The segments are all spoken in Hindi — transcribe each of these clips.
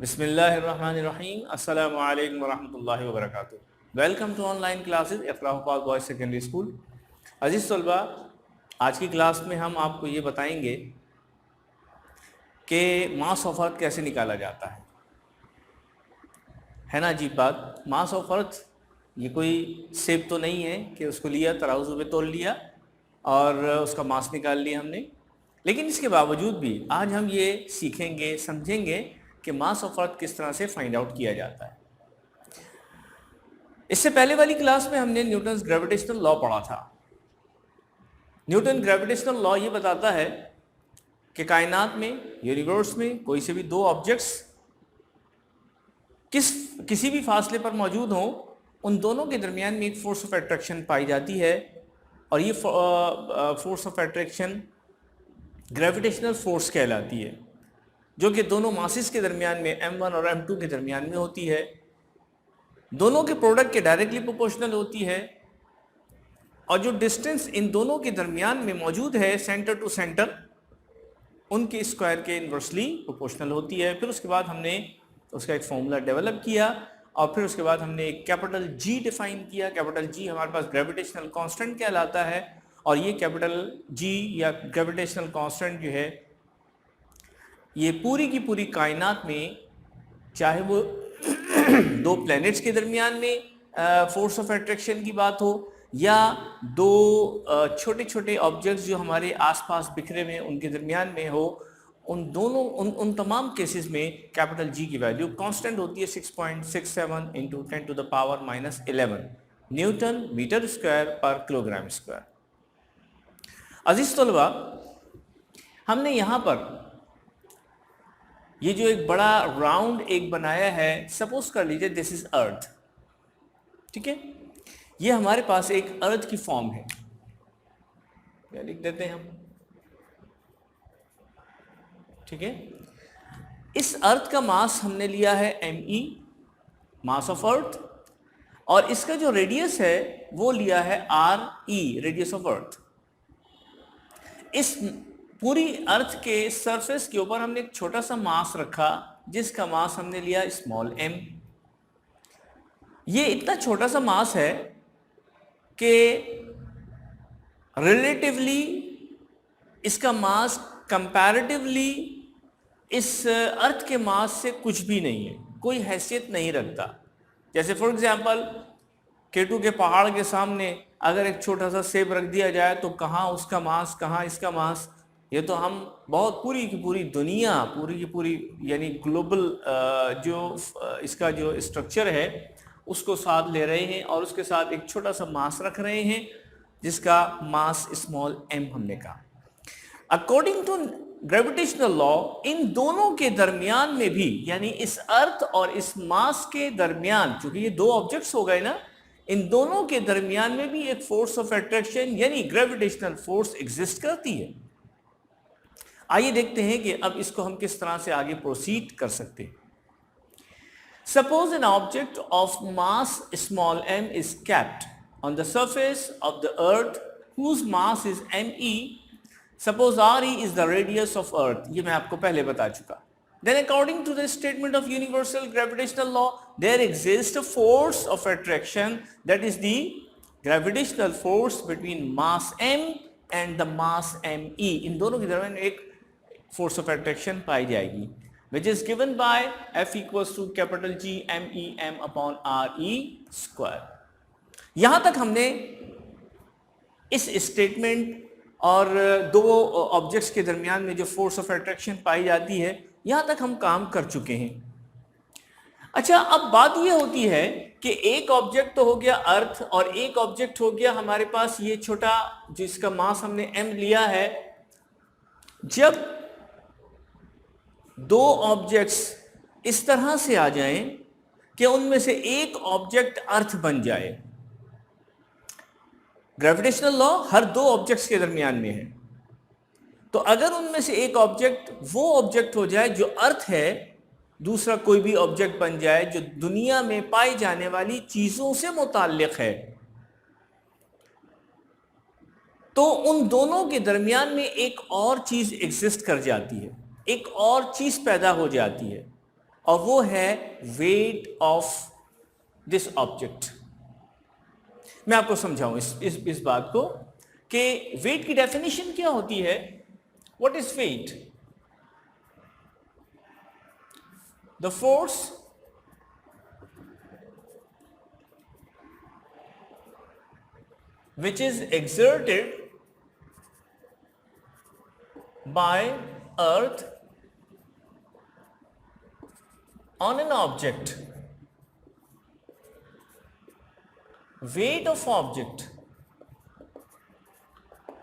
बिस्मिल्लाहिर्रहमानिर्रहीम अस्सलामु अलैकुम वरहमतुल्लाहि वबरकातुहू। Welcome to online classes Iflahul boys secondary school. अजीज़ तलबा, आज की क्लास में हम आपको ये बताएंगे कि मास ऑफ अर्थ कैसे निकाला जाता है ना। अजीब बात, मास ऑफ अर्थ ये कोई सेब तो नहीं है कि उसको लिया तराजू में तोल लिया और उसका मास निकाल लिया हमने। लेकिन इसके बावजूद भी आज हम ये सीखेंगे, समझेंगे कि मास ऑफ अर्थ किस तरह से फाइंड आउट किया जाता है। इससे पहले वाली क्लास में हमने न्यूटन्स ग्रेविटेशनल लॉ पढ़ा था। न्यूटन ग्रेविटेशनल लॉ ये बताता है कि कायनात में, यूनिवर्स में कोई से भी दो ऑब्जेक्ट्स किसी भी फासले पर मौजूद हों, उन दोनों के दरमियान में एक फोर्स ऑफ अट्रैक्शन पाई जाती है और ये force of attraction gravitational force कहलाती है, जो कि दोनों मासेस के दरमियान में m1 और m2 के दरमियान में होती है। दोनों के प्रोडक्ट के डायरेक्टली प्रोपोर्शनल होती है और जो डिस्टेंस इन दोनों के दरमियान में मौजूद है सेंटर टू सेंटर, उनके स्क्वायर के इन्वर्सली प्रोपोर्शनल होती है। फिर उसके बाद हमने उसका एक फॉर्मूला डेवलप किया और फिर उसके बाद हमने एक कैपिटल G डिफाइन किया। कैपिटल G हमारे पास ग्रेविटेशनल कांस्टेंट कहलाता है और ये कैपिटल G या ग्रेविटेशनल कांस्टेंट जो है, ये पूरी की पूरी कायनात में, चाहे वो दो प्लैनेट्स के दरमियान में फोर्स ऑफ अट्रैक्शन की बात हो या दो छोटे छोटे ऑब्जेक्ट्स जो हमारे आसपास बिखरे हुए उनके दरमियान में हो, उन तमाम केसेस में कैपिटल G की वैल्यू कांस्टेंट होती है 6.67 into 10 to the power -11 newton meter square per kilogram square. अजीज तलबा, हमने यहाँ पर ये जो एक बड़ा राउंड एक बनाया है, सपोज कर लीजिए दिस इज अर्थ, ठीक है। ये हमारे पास एक अर्थ की फॉर्म है, क्या लिख देते हैं हम, ठीक है। इस अर्थ का मास हमने लिया है me, मास ऑफ अर्थ, और इसका जो रेडियस है वो लिया है re, रेडियस ऑफ अर्थ। इस पूरी अर्थ के सरफेस के ऊपर हमने एक छोटा सा मास रखा जिसका मास हमने लिया स्मॉल m। ये इतना छोटा सा मास है कि रिलेटिवली इसका मास कंपैरेटिवली इस अर्थ के मास से कुछ भी नहीं है, कोई हैसियत नहीं रखता। जैसे फॉर एग्जांपल K2 के पहाड़ के सामने अगर एक छोटा सा सेब रख दिया जाए तो कहाँ उसका मास, कहाँ इसका मास। ये तो हम बहुत पूरी की पूरी दुनिया, पूरी की पूरी यानी ग्लोबल जो इसका जो स्ट्रक्चर है उसको साथ ले रहे हैं और उसके साथ एक छोटा सा मास रख रहे हैं जिसका मास स्मॉल m हमने कहा। अकॉर्डिंग टू ग्रेविटेशनल लॉ, इन दोनों के दरमियान में भी, यानी इस अर्थ और इस मास के दरमियान, चूंकि ये दो ऑब्जेक्ट्स हो गए ना, इन दोनों के दरमियान में भी एक फोर्स ऑफ अट्रैक्शन यानी ग्रेविटेशनल फोर्स एग्जिस्ट करती है। आइए देखते हैं कि अब इसको हम किस तरह से आगे प्रोसीड कर सकते हैं। Suppose an object of mass small m is kept on the surface of the earth whose mass is me. Suppose re is the radius of earth, ये मैं आपको पहले बता चुका। Then according to the statement of universal gravitational law, there exists a force of attraction, that is the gravitational force between mass m and the mass me। इन दोनों के दरमियान एक force of attraction पाई जाएगी, which is given by F equals to capital G me m upon re square। यहाँ तक हमने इस स्टेटमेंट और दो ऑब्जेक्ट्स के दरमियान में जो फोर्स ऑफ अट्रैक्शन पाई जाती है, यहाँ तक हम काम कर चुके हैं। अच्छा, अब बात ये होती है कि एक ऑब्जेक्ट तो हो गया अर्थ और एक ऑब्जेक्ट हो गया हमारे पास ये छोटा जिसका मास हमने m लिया है। जब दो ऑब्जेक्ट्स इस तरह से आ जाएं कि उनमें से एक ऑब्जेक्ट अर्थ बन जाए, ग्रेविटेशनल लॉ हर दो ऑब्जेक्ट्स के दरमियान में है, तो अगर उनमें से एक ऑब्जेक्ट वो ऑब्जेक्ट हो जाए जो अर्थ है, दूसरा कोई भी ऑब्जेक्ट बन जाए जो दुनिया में पाई जाने वाली चीजों से मुताल्लिक है, तो उन दोनों के दरमियान में एक और चीज एग्जिस्ट कर जाती है, एक और चीज पैदा हो जाती है और वो है वेट ऑफ दिस ऑब्जेक्ट। मैं आपको समझाऊं इस बात को कि वेट की डेफिनेशन क्या होती है। What is weight? The force which is exerted by earth on an object. Weight of object,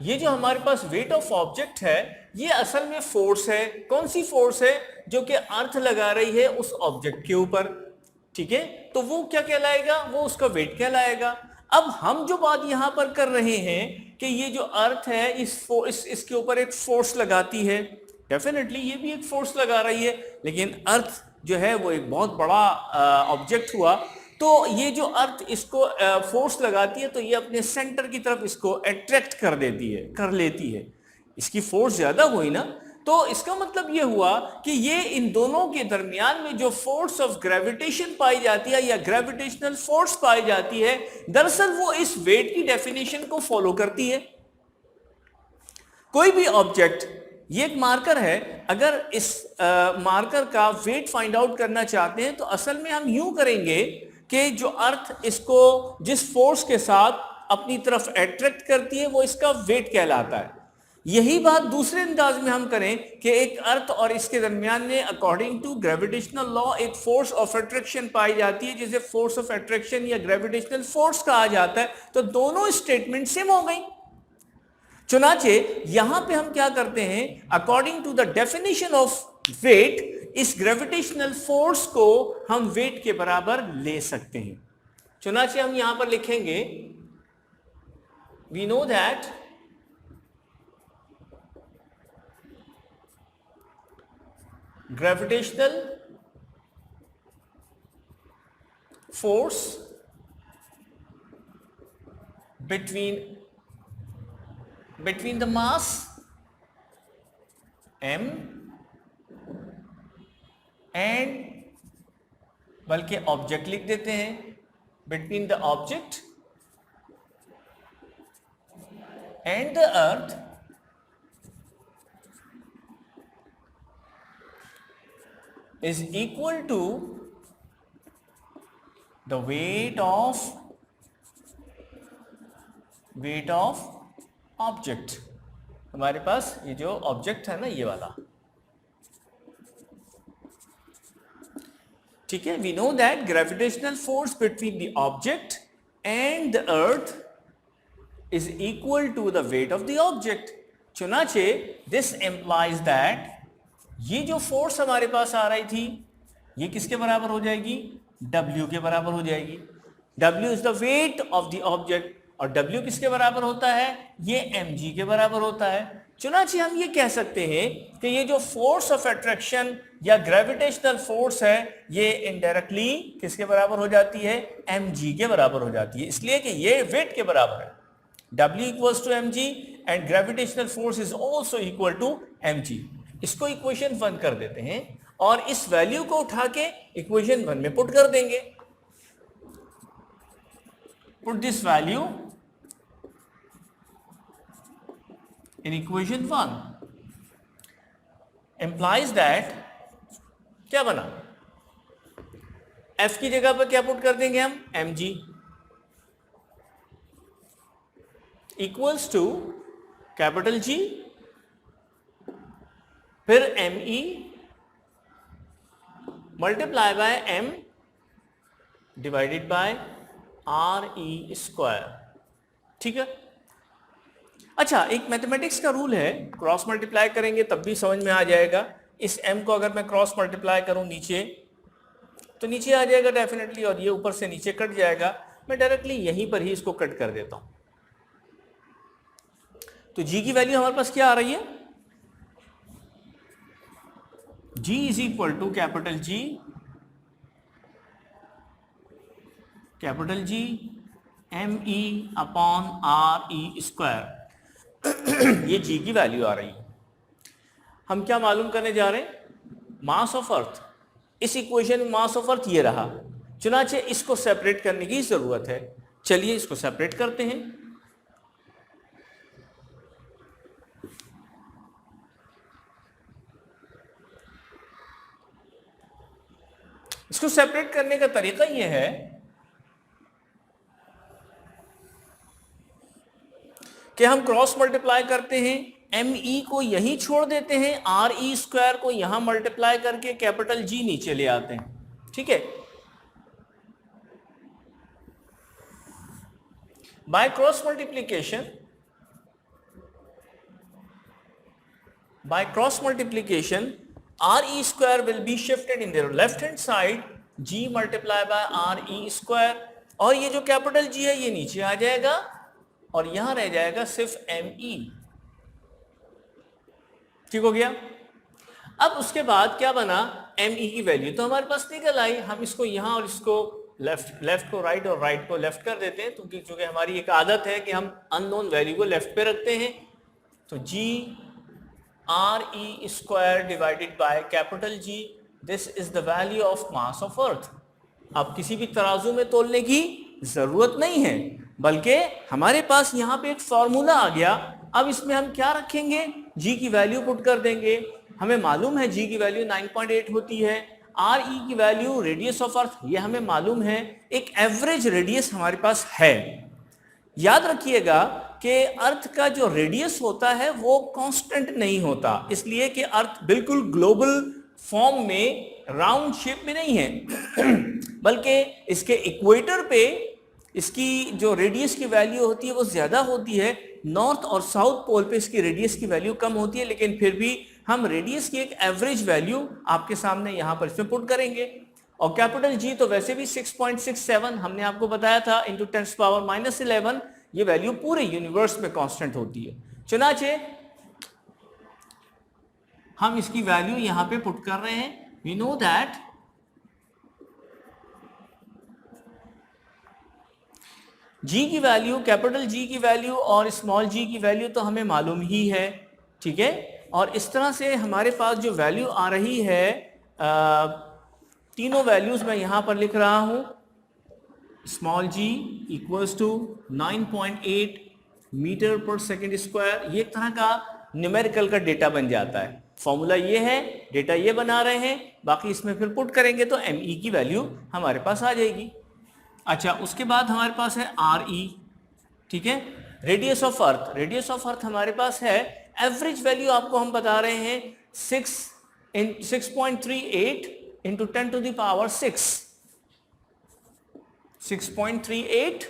ये जो हमारे पास वेट ऑफ ऑब्जेक्ट है ये असल में फोर्स है। कौन सी फोर्स है? जो कि अर्थ लगा रही है उस ऑब्जेक्ट के ऊपर। ठीक है, तो वो क्या कहलाएगा? वो उसका वेट कहलाएगा। अब हम जो बात यहां पर कर रहे हैं कि ये जो अर्थ है इसके ऊपर एक फोर्स लगाती है। डेफिनेटली ये भी एक फोर्स लगा रही है, लेकिन अर्थ जो है वो एक बहुत बड़ा ऑब्जेक्ट हुआ। तो ये जो अर्थ इसको फोर्स लगाती है तो ये अपने सेंटर की तरफ इसको अट्रैक्ट कर देती है, कर लेती है। इसकी फोर्स ज्यादा हुई ना, तो इसका मतलब ये हुआ कि ये इन दोनों के दरमियान में जो फोर्स ऑफ ग्रेविटेशन पाई जाती है या ग्रेविटेशनल फोर्स पाई जाती है, दरअसल वो इस वेट की डेफिनेशन को फॉलो करती है। कोई भी ऑब्जेक्ट, ये एक मार्कर है, अगर इस मार्कर का वेट फाइंड आउट करना चाहते हैं तो असल में हम यूं करेंगे कि जो अर्थ इसको जिस फोर्स के साथ अपनी तरफ अट्रैक्ट करती है वो इसका वेट कहलाता है। यही बात दूसरे अंदाज में हम करें कि एक अर्थ और इसके दरमियान में अकॉर्डिंग टू ग्रेविटेशनल लॉ एक फोर्स ऑफ अट्रैक्शन पाई जाती है, जिसे फोर्स ऑफ अट्रैक्शन या ग्रेविटेशनल फोर्स कहा जाता है। तो दोनों स्टेटमेंट सेम हो गई। चुनाचे यहां पे हम क्या करते हैं, according to the definition of weight, इस ग्रेविटेशनल फोर्स को हम वेट के बराबर ले सकते हैं। चुनाचे हम यहां पर लिखेंगे, we know that gravitational force between the mass m and, बल्कि ऑब्जेक्ट लिख देते हैं, between the object and the earth is equal to the weight of object। हमारे पास ये जो ऑब्जेक्ट है ना, ये वाला, ठीक है। We know that gravitational force between the object and the earth is equal to the weight of the object. चुनाचे दिस एम्प्लाइज दैट ये जो फोर्स हमारे पास आ रही थी ये किसके बराबर हो जाएगी? W के बराबर हो जाएगी। W is the weight of the object, और W किसके बराबर होता है? ये mg के बराबर होता है। चुनाचे हम ये कह सकते हैं कि ये जो फोर्स ऑफ अट्रैक्शन या ग्रेविटेशनल फोर्स है ये इनडायरेक्टली किसके बराबर हो जाती है? mg के बराबर हो जाती है, इसलिए कि ये वेट के बराबर है। W equals to mg and gravitational force is also equal to mg। इसको इक्वेशन 1 कर देते हैं और इस वैल्यू को उठा के इक्वेशन 1 में पुट कर देंगे। Put this value in equation 1 implies that क्या बना? F की जगह पर क्या पुट कर देंगे हम? mg equals to capital G, फिर me multiply by m divided by RE square. ठीक है। अच्छा, एक मैथमेटिक्स का रूल है, क्रॉस मल्टीप्लाई करेंगे तब भी समझ में आ जाएगा। इस m को अगर मैं क्रॉस मल्टीप्लाई करूं नीचे तो नीचे आ जाएगा डेफिनेटली, और ये ऊपर से नीचे कट जाएगा। मैं डायरेक्टली यहीं पर ही इसको कट कर देता हूं। तो g की वैल्यू हमारे पास क्या आ रही है? G is equal to capital G ME upon RE square. ये G की वैल्यू आ रही है। हम क्या मालूम करने जा रहे हैं? Mass of earth. इस इक्वेशन में मास ऑफ अर्थ ये रहा, चुनाचे इसको सेपरेट करने की जरूरत है। चलिए इसको सेपरेट करते हैं। इसको सेपरेट करने का तरीका यह है कि हम क्रॉस मल्टीप्लाई करते हैं, एम ई को यहीं छोड़ देते हैं, आर ई स्क्वायर को यहां मल्टीप्लाई करके कैपिटल जी नीचे ले आते हैं। ठीक है, by cross multiplication R E square will be shifted in the left hand side, G multiply by R E square, और ये जो कैपिटल जी है ये नीचे आ जाएगा और यहां रह जाएगा सिर्फ एम ई। ठीक हो गया। अब उसके बाद क्या बना, एम ई की वैल्यू तो हमारे पास निकल आई, हम इसको यहां और इसको लेफ्ट को राइट और राइट को लेफ्ट कर देते हैं, क्योंकि हमारी एक आदत है कि हम अननोन वैल्यू को लेफ्ट पे रखते हैं। तो G R E square divided by capital G, this is the value of mass of earth. अब किसी भी तराजू में तोलने की जरूरत नहीं है, बल्कि हमारे पास यहाँ पे एक फॉर्मूला आ गया। अब इसमें हम क्या रखेंगे, जी की वैल्यू पुट कर देंगे। हमें मालूम है जी की वैल्यू 9.8 होती है, आर ई की वैल्यू रेडियस ऑफ अर्थ ये हमें मालूम है, एक एवरेज रेडियस हमारे पास है। याद रखिएगा कि अर्थ का जो रेडियस होता है वो कांस्टेंट नहीं होता, इसलिए कि अर्थ बिल्कुल ग्लोबल फॉर्म में राउंड शेप में नहीं है बल्कि इसके इक्वेटर पे इसकी जो रेडियस की वैल्यू होती है वो ज्यादा होती है, नॉर्थ और साउथ पोल पे इसकी रेडियस की वैल्यू कम होती है, लेकिन फिर भी हम रेडियस की एक एवरेज वैल्यू आपके सामने यहां पर इसमें पुट करेंगे। और कैपिटल जी तो वैसे भी 6.67 हमने आपको बताया था इंटू 10⁻⁻11, ये वैल्यू पूरे यूनिवर्स में कांस्टेंट होती है। चुनाचे हम इसकी वैल्यू यहां पे पुट कर रहे हैं। वी नो दैट जी की वैल्यू, कैपिटल जी की वैल्यू और स्मॉल जी की वैल्यू तो हमें मालूम ही है। ठीक है, और इस तरह से हमारे पास जो वैल्यू आ रही है, तीनों वैल्यूज मैं यहां पर लिख रहा हूं। Small G equals to 9.8 meter per second square, ये एक तरह का न्यूमेरिकल का डेटा बन जाता है। फॉर्मूला ये है, डेटा ये बना रहे हैं, बाकी इसमें फिर पुट करेंगे तो एम ई की वैल्यू हमारे पास आ जाएगी। अच्छा, उसके बाद हमारे पास है आर ई। ठीक है, रेडियस ऑफ अर्थ हमारे पास है, एवरेज वैल्यू आपको हम बता रहे हैं 6.38 इंटू 10⁻6, 6.38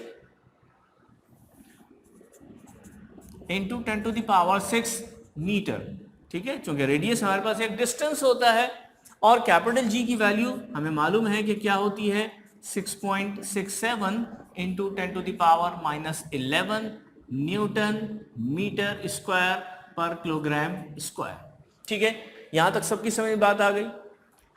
इंटू 10⁻6 मीटर। ठीक है, क्योंकि रेडियस हमारे पास एक डिस्टेंस होता है, और कैपिटल जी की वैल्यू हमें मालूम है कि क्या होती है, 6.67 into 10⁻⁻11 Newton meter square per kilogram square. ठीक है, यहां तक सबकी समझ में बात आ गई।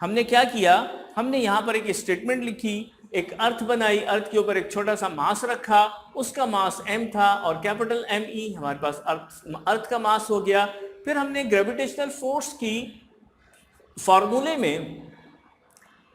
हमने क्या किया, हमने यहां पर एक स्टेटमेंट लिखी, एक अर्थ बनाई, अर्थ के ऊपर एक छोटा सा मास रखा, उसका मास m था और कैपिटल एम ई हमारे पास अर्थ का मास हो गया। फिर हमने ग्रेविटेशनल फोर्स की फॉर्मूले में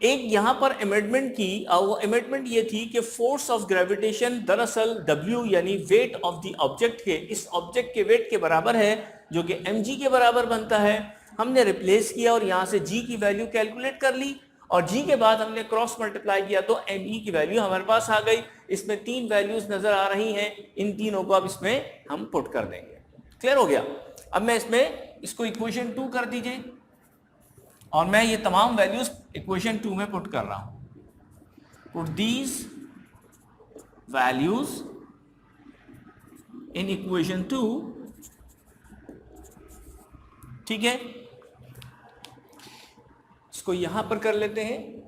एक यहां पर अमेंडमेंट की, और वो अमेंडमेंट ये थी कि फोर्स ऑफ ग्रेविटेशन दरअसल W यानी वेट ऑफ द ऑब्जेक्ट के, इस ऑब्जेक्ट के वेट के बराबर है, जो कि mg के बराबर बनता है। हमने रिप्लेस किया और यहां से g की वैल्यू कैलकुलेट कर ली, और g के बाद हमने क्रॉस मल्टीप्लाई किया तो me की वैल्यू हमारे पास आ गई। इसमें तीन वैल्यूज नजर आ रही हैं, इन तीनों को अब इसमें हम पुट कर देंगे। क्लियर हो गया। अब मैं इसमें इसको इक्वेशन 2 कर दीजिए, और मैं ये तमाम वैल्यूज इक्वेशन 2 में पुट कर रहा हूं। Put these values in equation 2। ठीक है, इसको यहां पर कर लेते हैं।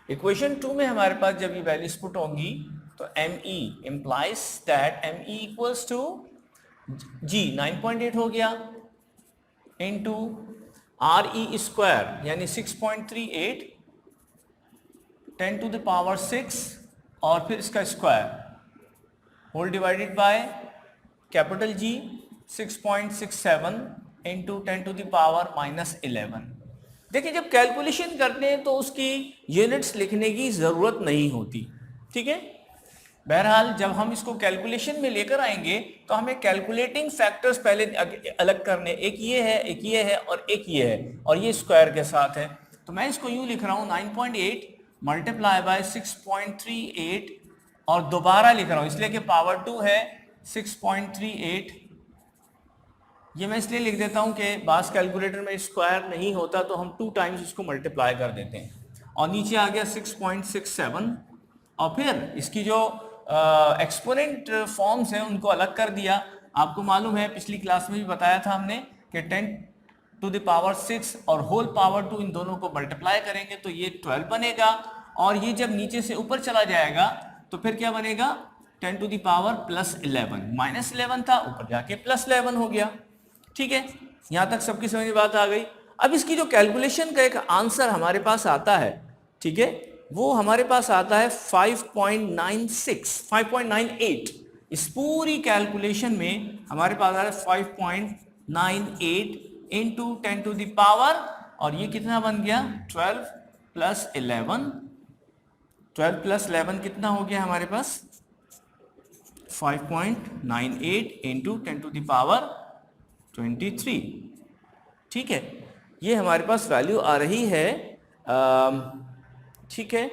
इक्वेशन 2 में हमारे पास जब ये वैल्यूज पुट होंगी तो M E implies that M E equals to G 9.8 हो गया इनटू आर ई स्क्वायर यानी 6.38 10⁻6 और फिर इसका square whole divided by capital G 6.67 into 10⁻⁻11। देखिए जब कैलकुलेशन करते हैं तो उसकी यूनिट्स लिखने की ज़रूरत नहीं होती, ठीक है। बहरहाल जब हम इसको कैलकुलेशन में लेकर आएंगे तो हमें कैलकुलेटिंग फैक्टर्स पहले अलग करने, एक ये है, एक ये है और एक ये है, और ये स्क्वायर के साथ है। तो मैं इसको यूँ लिख रहा हूँ 9.8 मल्टीप्लाई बाय 6.38 और दोबारा लिख रहा हूँ इसलिए कि पावर 2 है 6.38। ये मैं इसलिए लिख देता हूँ कि बास कैलकुलेटर में स्क्वायर नहीं होता तो हम 2 टाइम्स इसको मल्टीप्लाई कर देते हैं, और नीचे आ गया 6.67, और फिर इसकी जो एक्सपोनेंट फॉर्म्स हैं उनको अलग कर दिया। आपको मालूम है पिछली क्लास में भी बताया था हमने कि 10⁻6 और होल पावर 2 इन दोनों को मल्टीप्लाई करेंगे तो ये 12 बनेगा, और ये जब नीचे से ऊपर चला जाएगा तो फिर क्या बनेगा 10⁻+11, -11 था ऊपर जाके +11 हो गया, ठीक है। यहाँ तक सबकी समझ में बात आ गई। अब इसकी जो कैलकुलेशन का एक आंसर हमारे पास आता है, ठीक है, वो हमारे पास आता है 5.98। इस पूरी कैलकुलेशन में हमारे पास आ रहा है 5.98 इंटू 10⁻, और ये कितना बन गया 12 + 11। 12 + 11 कितना हो गया हमारे पास 5.98 इंटू 10⁻23, ठीक है। ये हमारे पास वैल्यू आ रही है, ठीक है।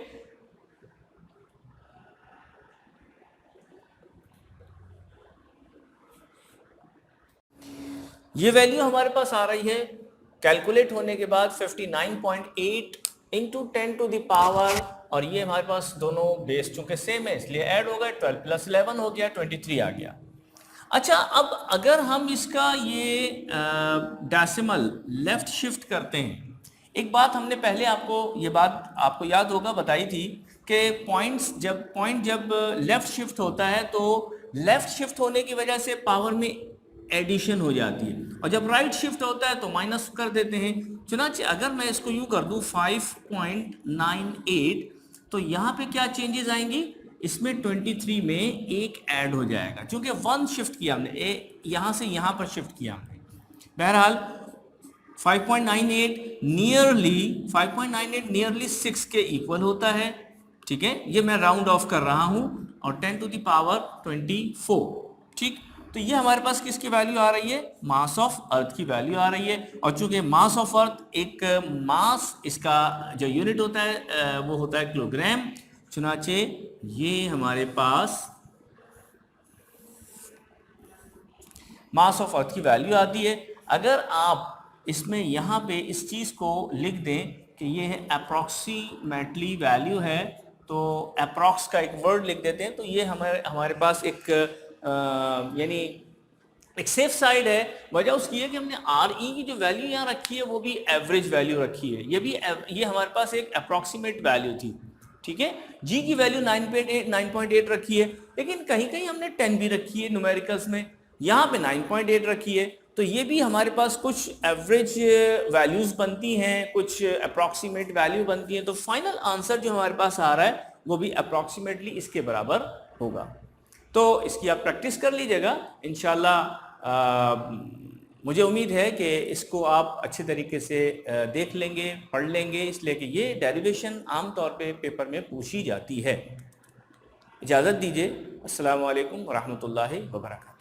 ये वैल्यू हमारे पास आ रही है कैलकुलेट होने के बाद 59.8 इंटू 10⁻, और ये हमारे पास दोनों बेस चूंकि सेम है इसलिए ऐड हो गए, 12 + 11 हो गया, 23 आ गया। अच्छा, अब अगर हम इसका ये डेसिमल लेफ्ट शिफ्ट करते हैं, एक बात हमने पहले ये बात आपको याद होगा बताई थी कि पॉइंट जब लेफ्ट शिफ्ट होता है तो लेफ्ट शिफ्ट होने की वजह से पावर में एडिशन हो जाती है, और जब राइट शिफ्ट होता है तो माइनस कर देते हैं। चुनांचे अगर मैं इसको यूं कर दूं 5.98, तो यहाँ पे क्या चेंजेस आएंगी, इसमें 23 में एक ऐड हो जाएगा क्योंकि 1 शिफ्ट किया हमने, यहाँ से यहाँ पर शिफ्ट किया हमने। बहरहाल 5.98 नियरली 6 के इक्वल होता है, ठीक है। ये मैं राउंड ऑफ कर रहा हूं, और 10⁻24, ठीक। तो ये हमारे पास किसकी वैल्यू आ रही है, मास ऑफ अर्थ की वैल्यू आ रही है, और चूंकि मास ऑफ अर्थ एक मास, इसका जो यूनिट होता है वो होता है किलोग्राम, चुनाचे ये हमारे पास मास ऑफ अर्थ की वैल्यू आती है। अगर आप इसमें यहाँ पे इस चीज़ को लिख दें कि ये है अप्रॉक्सीमेटली वैल्यू है, तो अप्रॉक्स का एक वर्ड लिख देते हैं, तो ये हमारे पास एक यानी एक सेफ साइड है। वजह उसकी है कि हमने RE की जो वैल्यू यहाँ रखी है वो भी एवरेज वैल्यू रखी है, ये हमारे पास एक अप्रॉक्सीमेट वैल्यू थी, ठीक है। G की वैल्यू 9.8 रखी है, लेकिन कहीं कहीं हमने 10 भी रखी है न्यूमेरिकल्स में, यहाँ पे 9.8 रखी है, तो ये भी हमारे पास कुछ एवरेज वैल्यूज बनती हैं, कुछ अप्रॉक्सीमेट वैल्यू बनती हैं, तो फाइनल आंसर जो हमारे पास आ रहा है वो भी अप्रॉक्सीमेटली इसके बराबर होगा। तो इसकी आप प्रैक्टिस कर लीजिएगा इंशाल्लाह। मुझे उम्मीद है कि इसको आप अच्छे तरीके से देख लेंगे, पढ़ लेंगे, इसलिए कि ये डेरिवेशन आमतौर पे पेपर में पूछी जाती है। इजाज़त दीजिए, अस्सलाम वालेकुम व रहमतुल्लाहि व बरकातहू।